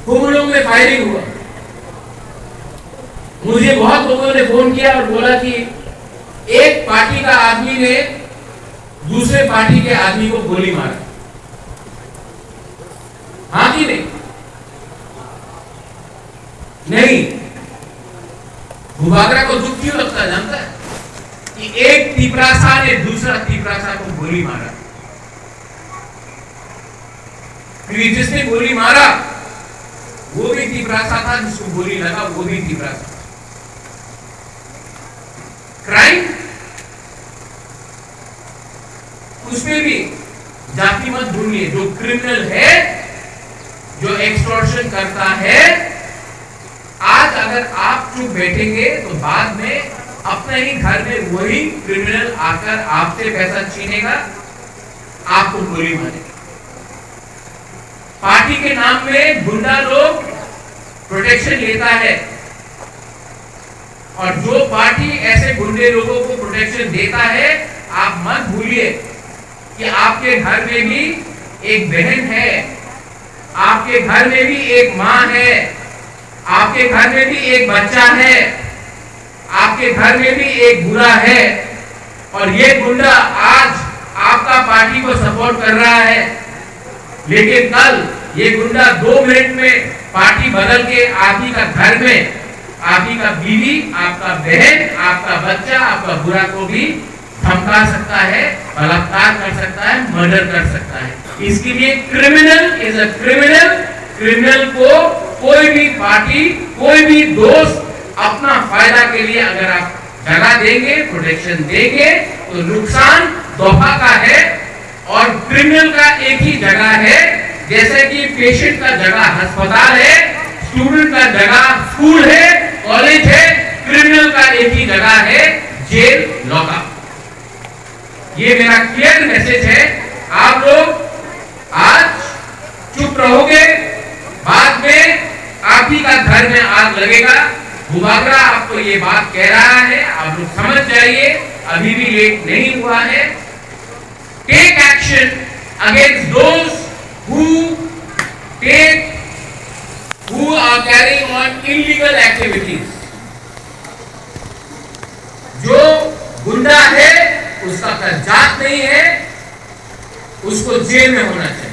खूब लोगों में फायरिंग हुआ। मुझे बहुत लोगों ने फोन किया और बोला कि एक पार्टी का आदमी ने दूसरे पार्टी के आदमी को गोली मारा। हाँ कि नहीं? नहीं। भूभागरा को दुख क्यों लगता है जानता है? कि एक तिपरासा ने दूसरा तिपरासा को गोली मारा, क्योंकि जिसने गोली मारा वो भी तिपरासा था, जिसको गोली लगा वो भी तिपरासा। क्राइम उसमें भी जाति मत ढूंढिए। जो क्रिमिनल है, जो एक्सटॉर्शन करता है, आज अगर आप चुप बैठेंगे तो बाद में अपने ही घर में वही क्रिमिनल आकर आपसे पैसा छीनेगा, आपको गोली मारेगा। पार्टी के नाम में गुंडा लोग प्रोटेक्शन लेता है, और जो पार्टी ऐसे गुंडे लोगों को प्रोटेक्शन देता है, आप मत भूलिए कि आपके घर में भी एक बहन है, आपके घर में भी एक मां है, आपके घर में भी एक बच्चा है, आपके घर में भी एक बुरा है। और ये गुंडा आज आपका पार्टी को सपोर्ट कर रहा है, लेकिन कल ये गुंडा 2 मिनट में पार्टी बदल के आप ही का घर में, आप ही का बीवी, आपका बहन, आपका बच्चा, आपका बुरा को भी धमका सकता है, बलात्कार कर सकता है, मर्डर कर सकता है। इसके लिए criminal is a criminal. Criminal को कोई भी पार्टी, कोई भी दोस्त अपना फायदा के लिए अगर आप जगह देंगे, प्रोटेक्शन देंगे, तो नुकसान दोहा का है। और क्रिमिनल का एक ही जगह है, जैसे कि पेशेंट का जगह अस्पताल है, स्टूडेंट का जगह स्कूल है, कॉलेज है, क्रिमिनल का एक ही जगह है, जेल, लॉकअप। ये मेरा क्लियर मैसेज है। आप लोग आज चुप रहोगे, बाद में आप ही का घर में आग लगेगा। भूभागरा आपको ये बात कह रहा है, आप लोग समझ जाइए, अभी भी लेट नहीं हुआ है। Take action against those who are carrying on illegal activities। जो गुंडा है, उसका जात नहीं है, उसको जेल में होना चाहिए।